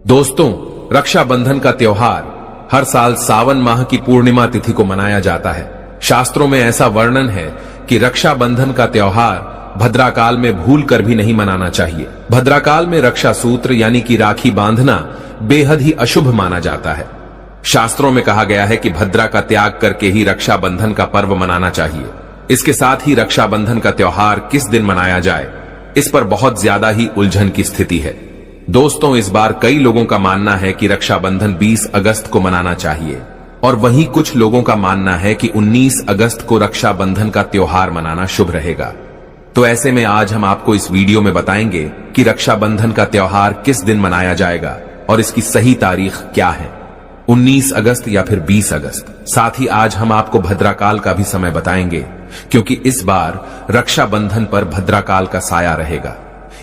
दोस्तों, रक्षाबंधन का त्योहार हर साल सावन माह की पूर्णिमा तिथि को मनाया जाता है। शास्त्रों में ऐसा वर्णन है कि रक्षाबंधन का त्योहार भद्राकाल में भूल कर भी नहीं मनाना चाहिए। भद्राकाल में रक्षा सूत्र यानी कि राखी बांधना बेहद ही अशुभ माना जाता है। शास्त्रों में कहा गया है कि भद्रा का त्याग करके ही रक्षाबंधन का पर्व मनाना चाहिए। इसके साथ ही रक्षाबंधन का त्योहार किस दिन मनाया जाए, इस पर बहुत ज्यादा ही उलझन की स्थिति है। दोस्तों, इस बार कई लोगों का मानना है कि रक्षाबंधन 20 अगस्त को मनाना चाहिए और वहीं कुछ लोगों का मानना है कि 19 अगस्त को रक्षाबंधन का त्योहार मनाना शुभ रहेगा। तो ऐसे में आज हम आपको इस वीडियो में बताएंगे कि रक्षाबंधन का त्योहार किस दिन मनाया जाएगा और इसकी सही तारीख क्या है, 19 अगस्त या फिर 20 अगस्त। साथ ही आज हम आपको भद्राकाल का भी समय बताएंगे, क्योंकि इस बार रक्षाबंधन पर भद्राकाल का साया रहेगा।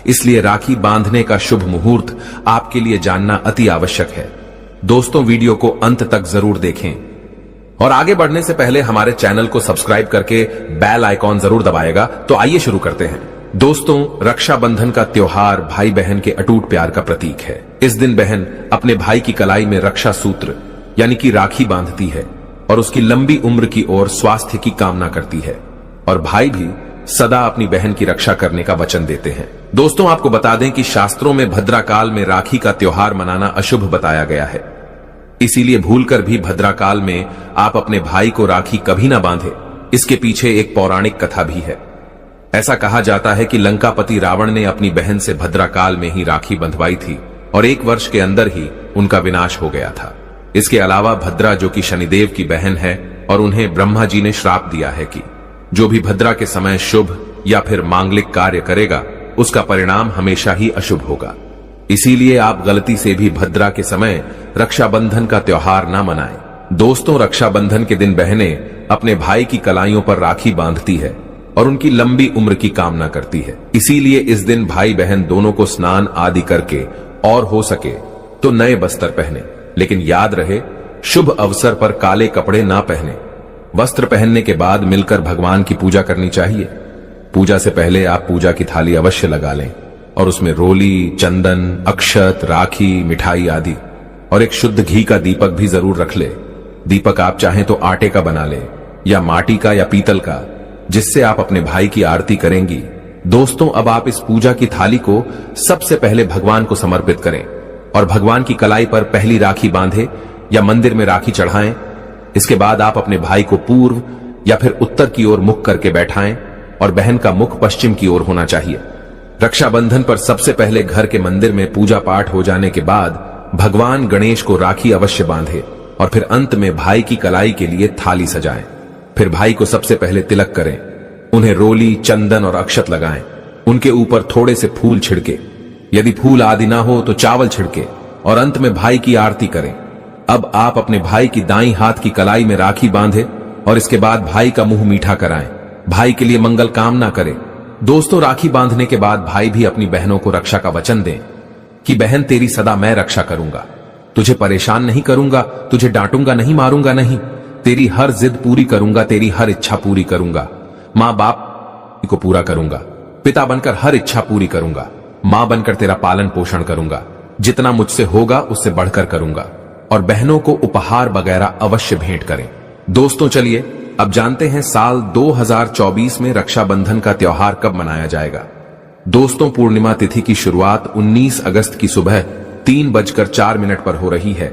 इसलिए राखी बांधने का शुभ मुहूर्त आपके लिए जानना अति आवश्यक है। दोस्तों, वीडियो को अंत तक जरूर देखें और आगे बढ़ने से पहले हमारे चैनल को सब्सक्राइब करके बेल आइकॉन जरूर दबाएगा। तो आइए शुरू करते हैं। दोस्तों, रक्षाबंधन का त्योहार भाई बहन के अटूट प्यार का प्रतीक है। इस दिन बहन अपने भाई की कलाई में रक्षा सूत्र यानी कि राखी बांधती है और उसकी लंबी उम्र की ओर स्वास्थ्य की कामना करती है, और भाई भी सदा अपनी बहन की रक्षा करने का वचन देते हैं। दोस्तों, आपको बता दें कि शास्त्रों में भद्राकाल में राखी का त्योहार मनाना अशुभ बताया गया है। इसीलिए भूलकर भी भद्राकाल में आप अपने भाई को राखी कभी ना बांधे। इसके पीछे एक पौराणिक कथा भी है। ऐसा कहा जाता है कि लंकापति रावण ने अपनी बहन से भद्राकाल में ही राखी बंधवाई थी और 1 वर्ष के अंदर ही उनका विनाश हो गया था। इसके अलावा भद्रा, जो कि शनिदेव की बहन है, और उन्हें ब्रह्मा जी ने श्राप दिया है कि जो भी भद्रा के समय शुभ या फिर मांगलिक कार्य करेगा, उसका परिणाम हमेशा ही अशुभ होगा। इसीलिए आप गलती से भी भद्रा के समय रक्षाबंधन का त्योहार ना मनाएं। दोस्तों, रक्षाबंधन के दिन बहनें अपने भाई की कलाइयों पर राखी बांधती है और उनकी लंबी उम्र की कामना करती है। इसीलिए इस दिन भाई बहन दोनों को स्नान आदि करके और हो सके तो नए वस्त्र पहने, लेकिन याद रहे शुभ अवसर पर काले कपड़े ना पहने। वस्त्र पहनने के बाद मिलकर भगवान की पूजा करनी चाहिए। पूजा से पहले आप पूजा की थाली अवश्य लगा लें और उसमें रोली, चंदन, अक्षत, राखी, मिठाई आदि और एक शुद्ध घी का दीपक भी जरूर रख ले। दीपक आप चाहें तो आटे का बना ले या माटी का या पीतल का, जिससे आप अपने भाई की आरती करेंगी। दोस्तों, अब आप इस पूजा की थाली को सबसे पहले भगवान को समर्पित करें और भगवान की कलाई पर पहली राखी बांधे या मंदिर में राखी चढ़ाएं। इसके बाद आप अपने भाई को पूर्व या फिर उत्तर की ओर मुख करके बैठाएं और बहन का मुख पश्चिम की ओर होना चाहिए। रक्षाबंधन पर सबसे पहले घर के मंदिर में पूजा पाठ हो जाने के बाद भगवान गणेश को राखी अवश्य बांधे और फिर अंत में भाई की कलाई के लिए थाली सजाएं। फिर भाई को सबसे पहले तिलक करें, उन्हें रोली, चंदन और अक्षत लगाएं। उनके ऊपर थोड़े से फूल छिड़के, यदि फूल आदि ना हो तो चावल छिड़के और अंत में भाई की आरती करें। अब आप अपने भाई की दाईं हाथ की कलाई में राखी बांधे और इसके बाद भाई का मुंह मीठा कराएं। भाई के लिए मंगल कामना करें। दोस्तों, राखी बांधने के बाद भाई भी अपनी बहनों को रक्षा का वचन दें कि बहन, तेरी सदा मैं रक्षा करूंगा, तुझे परेशान नहीं करूंगा, तुझे डांटूंगा नहीं, मारूंगा नहीं, तेरी हर जिद पूरी करूंगा, तेरी हर इच्छा पूरी करूंगा, माँ बाप को पूरा करूंगा, पिता बनकर हर इच्छा पूरी करूंगा, माँ बनकर तेरा पालन पोषण करूंगा, जितना मुझसे होगा उससे बढ़कर करूंगा, और बहनों को उपहार वगैरह अवश्य भेंट करें। दोस्तों, चलिए अब जानते हैं साल 2024 में रक्षाबंधन का त्योहार कब मनाया जाएगा। दोस्तों, पूर्णिमा तिथि की शुरुआत 19 अगस्त की सुबह 3:04 पर हो रही है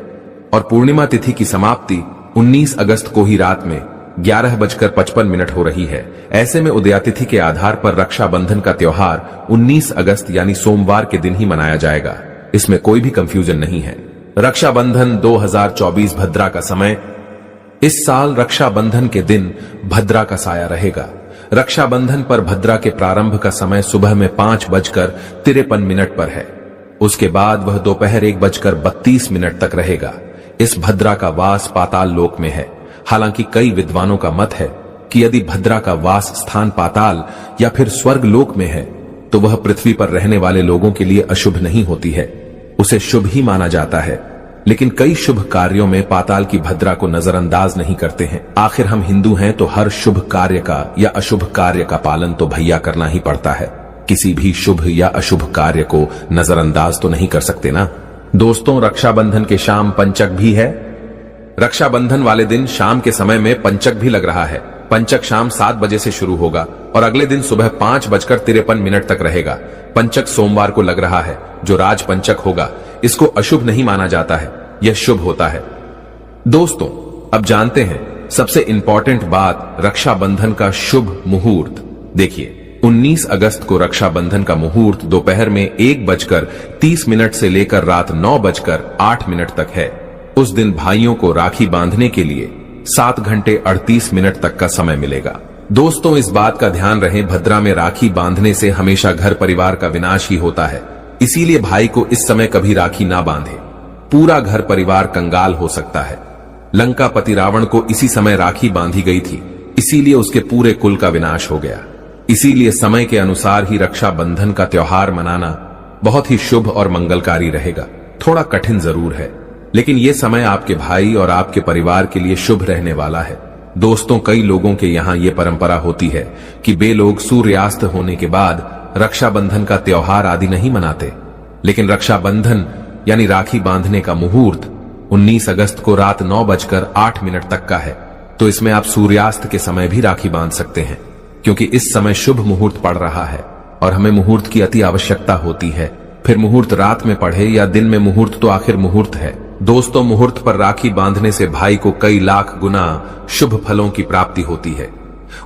और पूर्णिमा तिथि की समाप्ति 19 अगस्त को ही रात में 11:55 हो रही है। ऐसे में उदयातिथि के आधार पर रक्षाबंधन का त्योहार 19 अगस्त यानी सोमवार के दिन ही मनाया जाएगा। इसमें कोई भी कंफ्यूजन नहीं है। रक्षाबंधन 2024 भद्रा का समय। इस साल रक्षाबंधन के दिन भद्रा का साया रहेगा। रक्षाबंधन पर भद्रा के प्रारंभ का समय सुबह में 5:53 पर है। उसके बाद वह दोपहर 1:32 तक रहेगा। इस भद्रा का वास पाताल लोक में है। हालांकि कई विद्वानों का मत है कि यदि भद्रा का वास स्थान पाताल या फिर स्वर्ग लोक में है तो वह पृथ्वी पर रहने वाले लोगों के लिए अशुभ नहीं होती है, उसे शुभ ही माना जाता है। लेकिन कई शुभ कार्यों में पाताल की भद्रा को नजरअंदाज नहीं करते हैं। आखिर हम हिंदू हैं तो हर शुभ कार्य का या अशुभ कार्य का पालन तो भैया करना ही पड़ता है। किसी भी शुभ या अशुभ कार्य को नजरअंदाज तो नहीं कर सकते ना। दोस्तों, रक्षाबंधन के शाम पंचक भी है। रक्षाबंधन वाले दिन शाम के समय में पंचक भी लग रहा है। पंचक शाम 7 बजे से शुरू होगा और अगले दिन सुबह 5:53 तक रहेगा। पंचक सोमवार को लग रहा है, जो राज पंचक होगा। इसको अशुभ नहीं माना जाता है, यह शुभ होता है। दोस्तों, अब जानते हैं सबसे इंपॉर्टेंट बात, रक्षाबंधन का शुभ मुहूर्त। देखिए, 19 अगस्त को रक्षाबंधन का मुहूर्त दोपहर में 1:30 से लेकर रात 9:08 तक है। उस दिन भाइयों को राखी बांधने के लिए 7 घंटे 38 मिनट तक का समय मिलेगा। दोस्तों, इस बात का ध्यान रहे, भद्रा में राखी बांधने से हमेशा घर परिवार का विनाश ही होता है। इसीलिए भाई को इस समय कभी राखी ना बांधे, पूरा घर परिवार कंगाल हो सकता है। लंकापति रावण को इसी समय राखी बांधी गई थी, इसीलिए उसके पूरे कुल का विनाश हो गया। इसीलिए समय के अनुसार ही रक्षाबंधन का त्योहार मनाना बहुत ही शुभ और मंगलकारी रहेगा। थोड़ा कठिन जरूर है, लेकिन यह समय आपके भाई और आपके परिवार के लिए शुभ रहने वाला है। दोस्तों, कई लोगों के यहाँ ये परंपरा होती है कि वे लोग सूर्यास्त होने के बाद रक्षाबंधन का त्योहार आदि नहीं मनाते, लेकिन रक्षाबंधन यानी राखी बांधने का मुहूर्त 19 अगस्त को रात 9:08 तक का है। तो इसमें आप सूर्यास्त के समय भी राखी बांध सकते हैं, क्योंकि इस समय शुभ मुहूर्त पड़ रहा है और हमें मुहूर्त की अति आवश्यकता होती है। फिर मुहूर्त रात में पढ़े या दिन में, मुहूर्त तो आखिर मुहूर्त है। दोस्तों, मुहूर्त पर राखी बांधने से भाई को कई लाख गुना शुभ फलों की प्राप्ति होती है,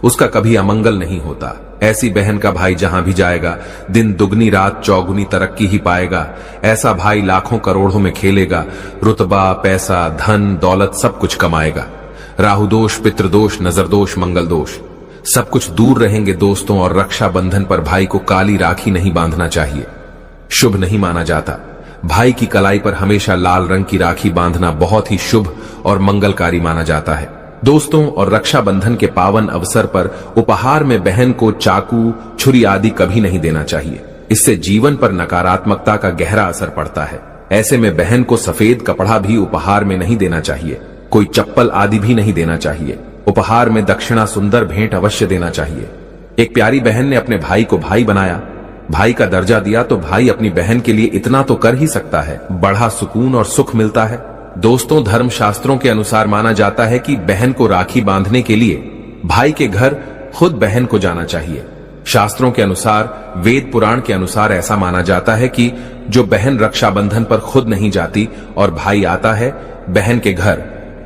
उसका कभी अमंगल नहीं होता। ऐसी बहन का भाई जहां भी जाएगा, दिन दुगनी रात चौगुनी तरक्की ही पाएगा। ऐसा भाई लाखों करोड़ों में खेलेगा, रुतबा, पैसा, धन, दौलत सब कुछ कमाएगा। राहु दोष, पितृदोष, नजर दोष, मंगल दोष सब कुछ दूर रहेंगे दोस्तों। और रक्षाबंधन पर भाई को काली राखी नहीं बांधना चाहिए, शुभ नहीं माना जाता। भाई की कलाई पर हमेशा लाल रंग की राखी बांधना बहुत ही शुभ और मंगलकारी माना जाता है दोस्तों। और रक्षाबंधन के पावन अवसर पर उपहार में बहन को चाकू, छुरी आदि कभी नहीं देना चाहिए। इससे जीवन पर नकारात्मकता का गहरा असर पड़ता है। ऐसे में बहन को सफेद कपड़ा भी उपहार में नहीं देना चाहिए, कोई चप्पल आदि भी नहीं देना चाहिए। उपहार में दक्षिणा, सुंदर भेंट अवश्य देना चाहिए। एक प्यारी बहन ने अपने भाई को भाई बनाया, भाई का दर्जा दिया, तो भाई अपनी बहन के लिए इतना तो कर ही सकता है, बड़ा सुकून और सुख मिलता है। दोस्तों, धर्म शास्त्रों के अनुसार माना जाता है कि बहन को राखी बांधने के लिए भाई के घर खुद बहन को जाना चाहिए। शास्त्रों के अनुसार, वेद पुराण के अनुसार ऐसा माना जाता है कि जो बहन रक्षाबंधन पर खुद नहीं जाती और भाई आता है बहन के घर,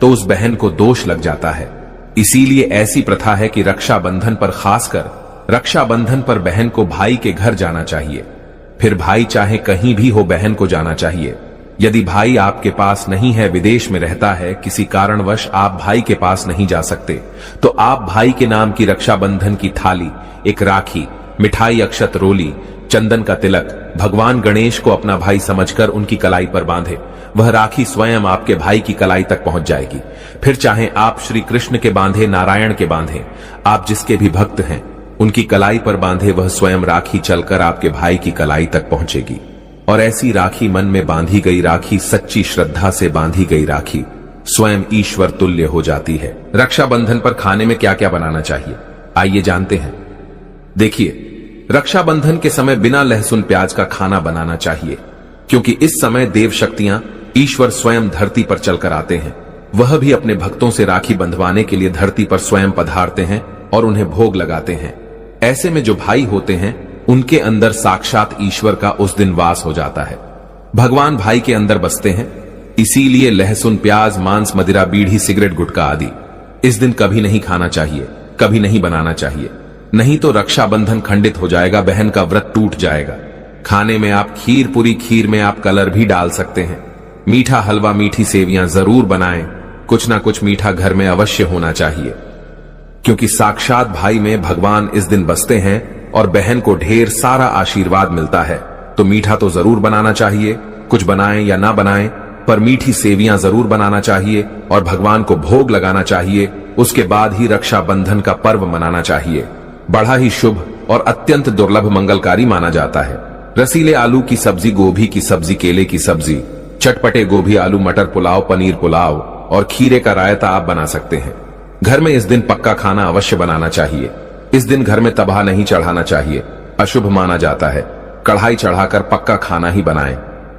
तो उस बहन को दोष लग जाता है। इसीलिए ऐसी प्रथा है कि रक्षाबंधन पर, खासकर रक्षाबंधन पर बहन को भाई के घर जाना चाहिए। फिर भाई चाहे कहीं भी हो, बहन को जाना चाहिए। यदि भाई आपके पास नहीं है, विदेश में रहता है, किसी कारणवश आप भाई के पास नहीं जा सकते, तो आप भाई के नाम की रक्षाबंधन की थाली, एक राखी, मिठाई, अक्षत, रोली, चंदन का तिलक भगवान गणेश को अपना भाई समझकर उनकी कलाई पर बांधे। वह राखी स्वयं आपके भाई की कलाई तक पहुंच जाएगी। फिर चाहे आप श्री कृष्ण के बांधे, नारायण के बांधे, आप जिसके भी भक्त हैं उनकी कलाई पर बांधे, वह स्वयं राखी चलकर आपके भाई की कलाई तक पहुंचेगी। और ऐसी राखी, मन में बांधी गई राखी, सच्ची श्रद्धा से बांधी गई राखी स्वयं ईश्वर तुल्य हो जाती है। रक्षाबंधन पर खाने में क्या क्या बनाना चाहिए, आइए जानते हैं। देखिए, रक्षाबंधन के समय बिना लहसुन प्याज का खाना बनाना चाहिए, क्योंकि इस समय देव शक्तियां, ईश्वर स्वयं धरती पर चलकर आते हैं। वह भी अपने भक्तों से राखी बंधवाने के लिए धरती पर स्वयं पधारते हैं और उन्हें भोग लगाते हैं। ऐसे में जो भाई होते हैं उनके अंदर साक्षात ईश्वर का उस दिन वास हो जाता है। भगवान भाई के अंदर बसते हैं। इसीलिए लहसुन, प्याज, मांस, मदिरा, बीड़ी, सिगरेट, गुटखा आदि इस दिन कभी नहीं खाना चाहिए, कभी नहीं बनाना चाहिए। नहीं तो रक्षाबंधन खंडित हो जाएगा, बहन का व्रत टूट जाएगा। खाने में आप खीर पूरी, खीर में आप कलर भी डाल सकते हैं। मीठा हलवा, मीठी सेवियां जरूर बनाएं। कुछ ना कुछ मीठा घर में अवश्य होना चाहिए, क्योंकि साक्षात भाई में भगवान इस दिन बसते हैं और बहन को ढेर सारा आशीर्वाद मिलता है। तो मीठा तो जरूर बनाना चाहिए, कुछ बनाएं या ना बनाएं, पर मीठी सेवियां जरूर बनाना चाहिए और भगवान को भोग लगाना चाहिए। उसके बाद ही रक्षाबंधन का पर्व मनाना चाहिए। बड़ा ही शुभ और अत्यंत दुर्लभ मंगलकारी माना जाता है। रसीले आलू की सब्जी, गोभी की सब्जी, केले की सब्जी, चटपटे गोभी, आलू, मटर पुलाव, पनीर पुलाव और खीरे का रायता आप बना सकते हैं। घर में इस दिन पक्का खाना अवश्य बनाना चाहिए। इस दिन घर में तबाह नहीं चढ़ाना चाहिए, अशुभ माना जाता है। कढ़ाई चढ़ाकर पक्का खाना ही बनाएं।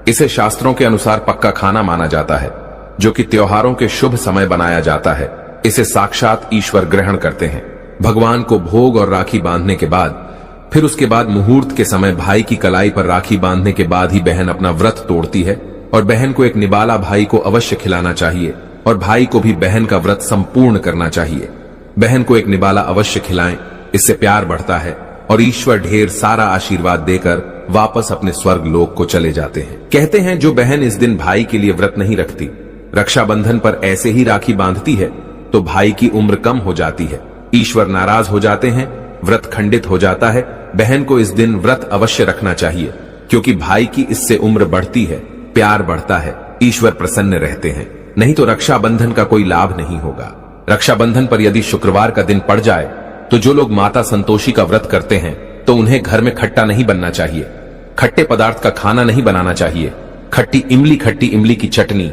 इसे शास्त्रों के अनुसार पक्का खाना माना जाता है, जो कि त्योहारों के शुभ समय बनाया जाता है। इसे साक्षात ईश्वर ग्रहण करते हैं। भगवान को भोग और राखी बांधने के बाद फिर उसके बाद मुहूर्त के समय भाई की कलाई पर राखी बांधने के बाद ही बहन अपना व्रत तोड़ती है और बहन को एक निबाला भाई को अवश्य खिलाना चाहिए और भाई को भी बहन का व्रत संपूर्ण करना चाहिए। बहन को एक निबाला अवश्य खिलाएं, इससे प्यार बढ़ता है और ईश्वर ढेर सारा आशीर्वाद देकर वापस अपने स्वर्ग लोक को चले जाते हैं। कहते हैं जो बहन इस दिन भाई के लिए व्रत नहीं रखती, रक्षाबंधन पर ऐसे ही राखी बांधती है, तो भाई की उम्र कम हो जाती है, ईश्वर नाराज हो जाते हैं, व्रत खंडित हो जाता है। बहन को इस दिन व्रत अवश्य रखना चाहिए, क्योंकि भाई की इससे उम्र बढ़ती है, प्यार बढ़ता है, ईश्वर प्रसन्न रहते हैं। नहीं तो रक्षाबंधन का कोई लाभ नहीं होगा। रक्षाबंधन पर यदि शुक्रवार का दिन पड़ जाए तो जो लोग माता संतोषी का व्रत करते हैं तो उन्हें घर में खट्टा नहीं बनना चाहिए, खट्टे पदार्थ का खाना नहीं बनाना चाहिए। खट्टी इमली की चटनी,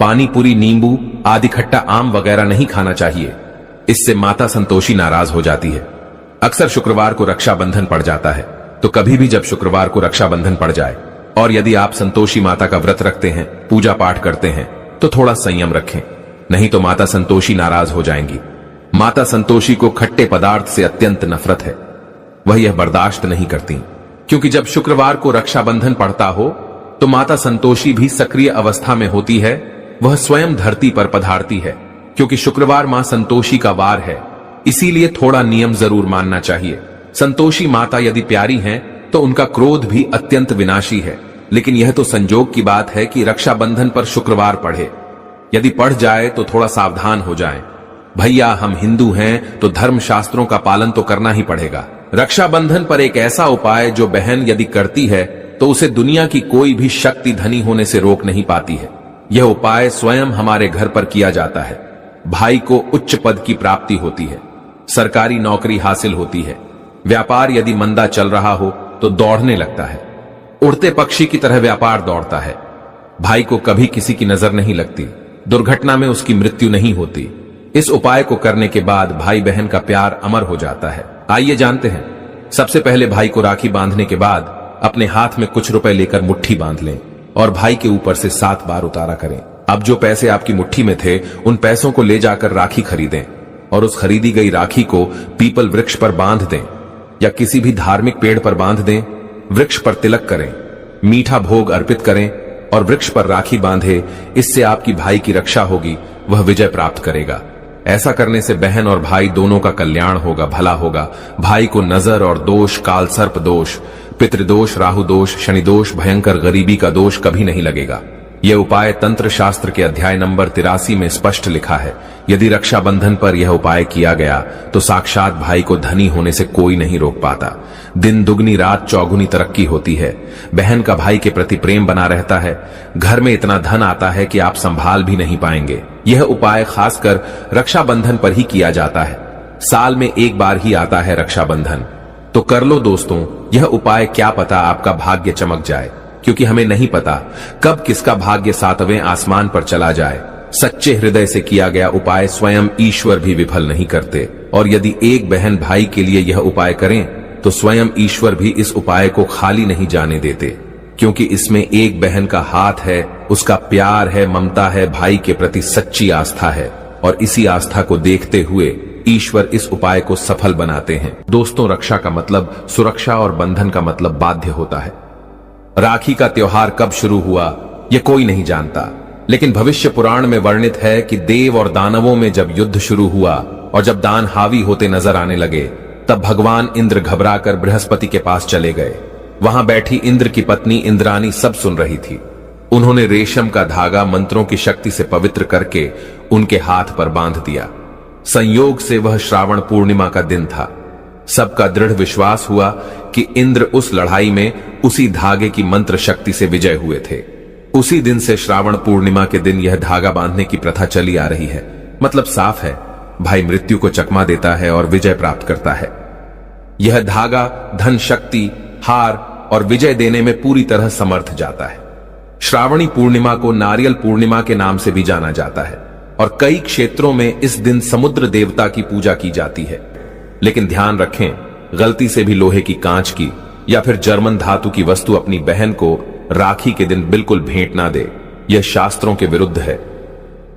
पानी पूरी, नींबू आदि खट्टा आम वगैरह नहीं खाना चाहिए, इससे माता संतोषी नाराज हो जाती है। अक्सर शुक्रवार को रक्षाबंधन पड़ जाता है, तो कभी भी जब शुक्रवार को रक्षाबंधन पड़ जाए और यदि आप संतोषी माता का व्रत रखते हैं, पूजा पाठ करते हैं, तो थोड़ा संयम रखें, नहीं तो माता संतोषी नाराज हो जाएंगी। माता संतोषी को खट्टे पदार्थ से अत्यंत नफरत है, वह यह बर्दाश्त नहीं करती, क्योंकि जब शुक्रवार को रक्षाबंधन पड़ता हो तो माता संतोषी भी सक्रिय अवस्था में होती है, वह स्वयं धरती पर पधारती है, क्योंकि शुक्रवार मां संतोषी का वार है, इसीलिए थोड़ा नियम जरूर मानना चाहिए। संतोषी माता यदि प्यारी हैं तो उनका क्रोध भी अत्यंत विनाशी है, लेकिन यह तो संजोग की बात है कि रक्षाबंधन पर शुक्रवार पढ़े। यदि पढ़ जाए तो थोड़ा सावधान हो जाएं। भैया हम हिंदू हैं तो धर्म शास्त्रों का पालन तो करना ही पड़ेगा। रक्षाबंधन पर एक ऐसा उपाय जो बहन यदि करती है तो उसे दुनिया की कोई भी शक्ति धनी होने से रोक नहीं पाती है। यह उपाय स्वयं हमारे घर पर किया जाता है। भाई को उच्च पद की प्राप्ति होती है, सरकारी नौकरी हासिल होती है, व्यापार यदि मंदा चल रहा हो तो दौड़ने लगता है, उड़ते पक्षी की तरह व्यापार दौड़ता है। भाई को कभी किसी की नजर नहीं लगती, दुर्घटना में उसकी मृत्यु नहीं होती। इस उपाय को करने के बाद भाई बहन का प्यार अमर हो जाता है। आइए जानते हैं। सबसे पहले भाई को राखी बांधने के बाद अपने हाथ में कुछ रुपए लेकर मुट्ठी बांध लें और भाई के ऊपर से 7 बार उतारा करें। अब जो पैसे आपकी मुट्ठी में थे उन पैसों को ले जाकर राखी खरीदें और उस खरीदी गई राखी को पीपल वृक्ष पर बांध दें या किसी भी धार्मिक पेड़ पर बांध दें। वृक्ष पर तिलक करें, मीठा भोग अर्पित करें और वृक्ष पर राखी बांधे। इससे आपकी भाई की रक्षा होगी, वह विजय प्राप्त करेगा। ऐसा करने से बहन और भाई दोनों का कल्याण होगा, भला होगा। भाई को नजर और दोष, काल सर्प दोष, पितृदोष, राहु दोष, शनि दोष, भयंकर गरीबी का दोष कभी नहीं लगेगा। यह उपाय तंत्र शास्त्र के अध्याय नंबर 83 में स्पष्ट लिखा है। यदि रक्षाबंधन पर यह उपाय किया गया तो साक्षात भाई को धनी होने से कोई नहीं रोक पाता। दिन दुगनी रात चौगुनी तरक्की होती है। बहन का भाई के प्रति प्रेम बना रहता है। घर में इतना धन आता है कि आप संभाल भी नहीं पाएंगे। यह उपाय खासकर रक्षाबंधन पर ही किया जाता है। साल में एक बार ही आता है रक्षाबंधन, तो कर लो दोस्तों यह उपाय। क्या पता आपका भाग्य चमक जाए, क्योंकि हमें नहीं पता कब किसका भाग्य 7वें आसमान पर चला जाए। सच्चे हृदय से किया गया उपाय स्वयं ईश्वर भी विफल नहीं करते। और यदि एक बहन भाई के लिए यह उपाय करें तो स्वयं ईश्वर भी इस उपाय को खाली नहीं जाने देते, क्योंकि इसमें एक बहन का हाथ है, उसका प्यार है, ममता है, भाई के प्रति सच्ची आस्था है। और इसी आस्था को देखते हुए ईश्वर इस उपाय को सफल बनाते हैं। दोस्तों, रक्षा का मतलब सुरक्षा और बंधन का मतलब बाध्य होता है। राखी का त्योहार कब शुरू हुआ यह कोई नहीं जानता, लेकिन भविष्य पुराण में वर्णित है कि देव और दानवों में जब युद्ध शुरू हुआ और जब दान हावी होते नजर आने लगे, तब भगवान इंद्र घबराकर बृहस्पति के पास चले गए। वहां बैठी इंद्र की पत्नी इंद्रानी सब सुन रही थी। उन्होंने रेशम का धागा मंत्रों की शक्ति से पवित्र करके उनके हाथ पर बांध दिया। संयोग से वह श्रावण पूर्णिमा का दिन था। सबका दृढ़ विश्वास हुआ कि इंद्र उस लड़ाई में उसी धागे की मंत्र शक्ति से विजय हुए थे। उसी दिन से श्रावण पूर्णिमा के दिन यह धागा बांधने की प्रथा चली आ रही है। मतलब साफ है, भाई मृत्यु को चकमा देता है और विजय प्राप्त करता है। यह धागा धन, शक्ति, हार और विजय देने में पूरी तरह समर्थ जाता है। श्रावणी पूर्णिमा को नारियल पूर्णिमा के नाम से भी जाना जाता है और कई क्षेत्रों में इस दिन समुद्र देवता की पूजा की जाती है। लेकिन ध्यान रखें, गलती से भी लोहे की, कांच की या फिर जर्मन धातु की वस्तु अपनी बहन को राखी के दिन बिल्कुल भेंट ना दे। यह शास्त्रों के विरुद्ध है।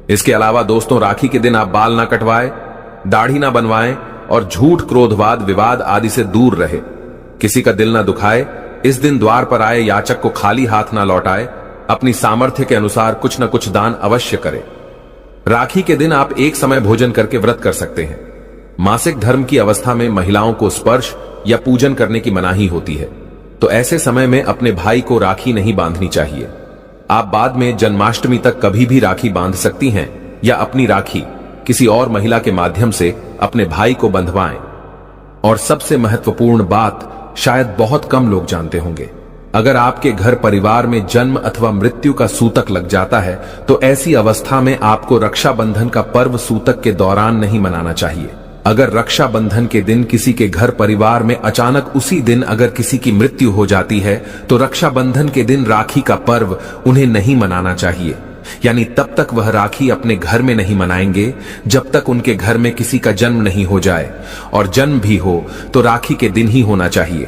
इसके अलावा दोस्तों, राखी के दिन आप बाल ना कटवाएं, दाढ़ी ना बनवाएं और झूठ, क्रोधवाद, विवाद आदि से दूर रहे। किसी का दिल ना दुखाए। इस दिन द्वार पर आए याचक को खाली हाथ ना लौटाए। अपनी सामर्थ्य के अनुसार कुछ न कुछ दान अवश्य करें। राखी के दिन आप एक समय भोजन करके व्रत कर सकते हैं। मासिक धर्म की अवस्था में महिलाओं को स्पर्श या पूजन करने की मनाही होती है, तो ऐसे समय में अपने भाई को राखी नहीं बांधनी चाहिए। आप बाद में जन्माष्टमी तक कभी भी राखी बांध सकती हैं या अपनी राखी किसी और महिला के माध्यम से अपने भाई को बंधवाएं। और सबसे महत्वपूर्ण बात शायद बहुत कम लोग जानते होंगे, अगर आपके घर परिवार में जन्म अथवा मृत्यु का सूतक लग जाता है तो ऐसी अवस्था में आपको रक्षाबंधन का पर्व सूतक के दौरान नहीं मनाना चाहिए। अगर रक्षाबंधन के दिन किसी के घर परिवार में अचानक उसी दिन अगर किसी की मृत्यु हो जाती है तो रक्षाबंधन के दिन राखी का पर्व उन्हें नहीं मनाना चाहिए। यानी तब तक वह राखी अपने घर में नहीं मनाएंगे जब तक उनके घर में किसी का जन्म नहीं हो जाए, और जन्म भी हो तो राखी के दिन ही होना चाहिए।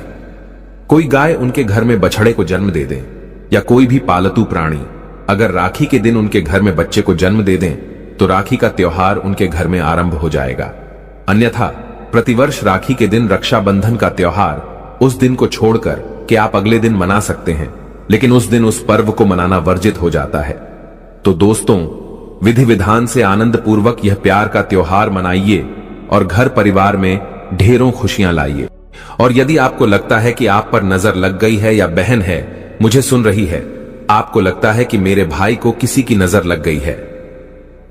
कोई गाय उनके घर में बछड़े को जन्म दे दे या कोई भी पालतू प्राणी अगर राखी के दिन उनके घर में बच्चे को जन्म दे दें तो राखी का त्योहार उनके घर में आरंभ हो जाएगा। अन्यथा प्रतिवर्ष राखी के दिन रक्षाबंधन का त्योहार उस दिन को छोड़कर कि आप अगले दिन मना सकते हैं, लेकिन उस दिन उस पर्व को मनाना वर्जित हो जाता है। तो दोस्तों, विधि विधान से आनंद पूर्वक यह प्यार का त्योहार मनाइए और घर परिवार में ढेरों खुशियां लाइए। और यदि आपको लगता है कि आप पर नजर लग गई है या बहन है मुझे सुन रही है, आपको लगता है कि मेरे भाई को किसी की नजर लग गई है,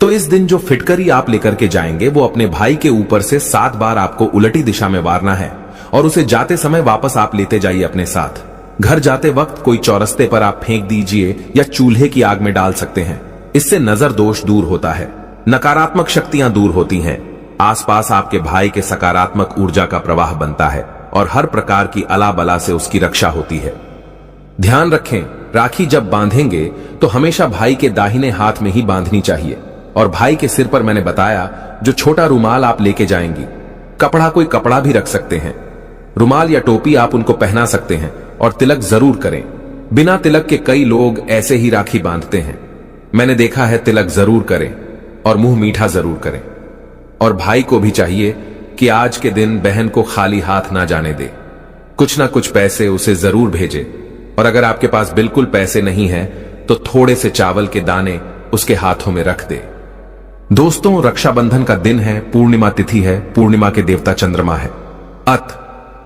तो इस दिन जो फिटकरी आप लेकर के जाएंगे वो अपने भाई के ऊपर से 7 बार आपको उलटी दिशा में वारना है और उसे जाते समय वापस आप लेते जाइए अपने साथ। घर जाते वक्त कोई चौरस्ते पर आप फेंक दीजिए या चूल्हे की आग में डाल सकते हैं। इससे नजर दोष दूर होता है, नकारात्मक शक्तियां दूर होती हैं, आसपास आपके भाई के सकारात्मक ऊर्जा का प्रवाह बनता है और हर प्रकार की अला बला से उसकी रक्षा होती है। ध्यान रखें, राखी जब बांधेंगे तो हमेशा भाई के दाहिने हाथ में ही बांधनी चाहिए। और भाई के सिर पर मैंने बताया जो छोटा रुमाल आप लेके जाएंगी, कपड़ा कोई कपड़ा भी रख सकते हैं, रुमाल या टोपी आप उनको पहना सकते हैं और तिलक जरूर करें। बिना तिलक के कई लोग ऐसे ही राखी बांधते हैं, मैंने देखा है। तिलक जरूर करें और मुंह मीठा जरूर करें। और भाई को भी चाहिए कि आज के दिन बहन को खाली हाथ ना जाने दे, कुछ ना कुछ पैसे उसे जरूर भेजे। और अगर आपके पास बिल्कुल पैसे नहीं है तो थोड़े से चावल के दाने उसके हाथों में रख दे। दोस्तों, रक्षाबंधन का दिन है, पूर्णिमा तिथि है, पूर्णिमा के देवता चंद्रमा है।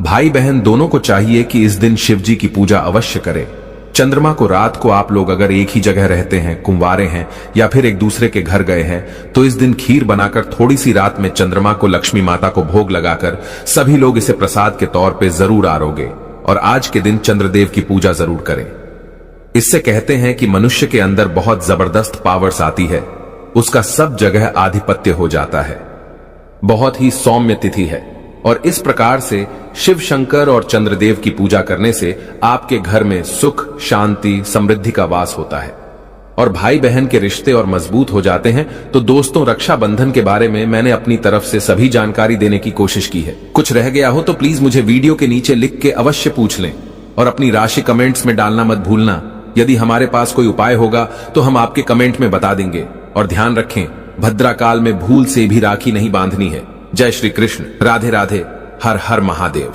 भाई बहन दोनों को चाहिए कि इस दिन शिव जी की पूजा अवश्य करें। चंद्रमा को रात को आप लोग अगर एक ही जगह रहते हैं, कुंवारे हैं या फिर एक दूसरे के घर गए हैं, तो इस दिन खीर बनाकर थोड़ी सी रात में चंद्रमा को लक्ष्मी माता को भोग लगाकर सभी लोग इसे प्रसाद के तौर पे जरूर आरोगे और आज के दिन चंद्रदेव की पूजा जरूर करें। इससे कहते हैं कि मनुष्य के अंदर बहुत जबरदस्त पावर्स आती है, उसका सब जगह आधिपत्य हो जाता है। बहुत ही सौम्य तिथि है और इस प्रकार से शिव शंकर और चंद्रदेव की पूजा करने से आपके घर में सुख, शांति, समृद्धि का वास होता है और भाई बहन के रिश्ते और मजबूत हो जाते हैं। तो दोस्तों, रक्षाबंधन के बारे में मैंने अपनी तरफ से सभी जानकारी देने की कोशिश की है। कुछ रह गया हो तो प्लीज मुझे वीडियो के नीचे लिख के अवश्य पूछ लें और अपनी राशि कमेंट्स में डालना मत भूलना। यदि हमारे पास कोई उपाय होगा तो हम आपके कमेंट में बता देंगे। और ध्यान रखें, भद्रा काल में भूल से भी राखी नहीं बांधनी है। जय श्री कृष्ण, राधे राधे, हर हर महादेव।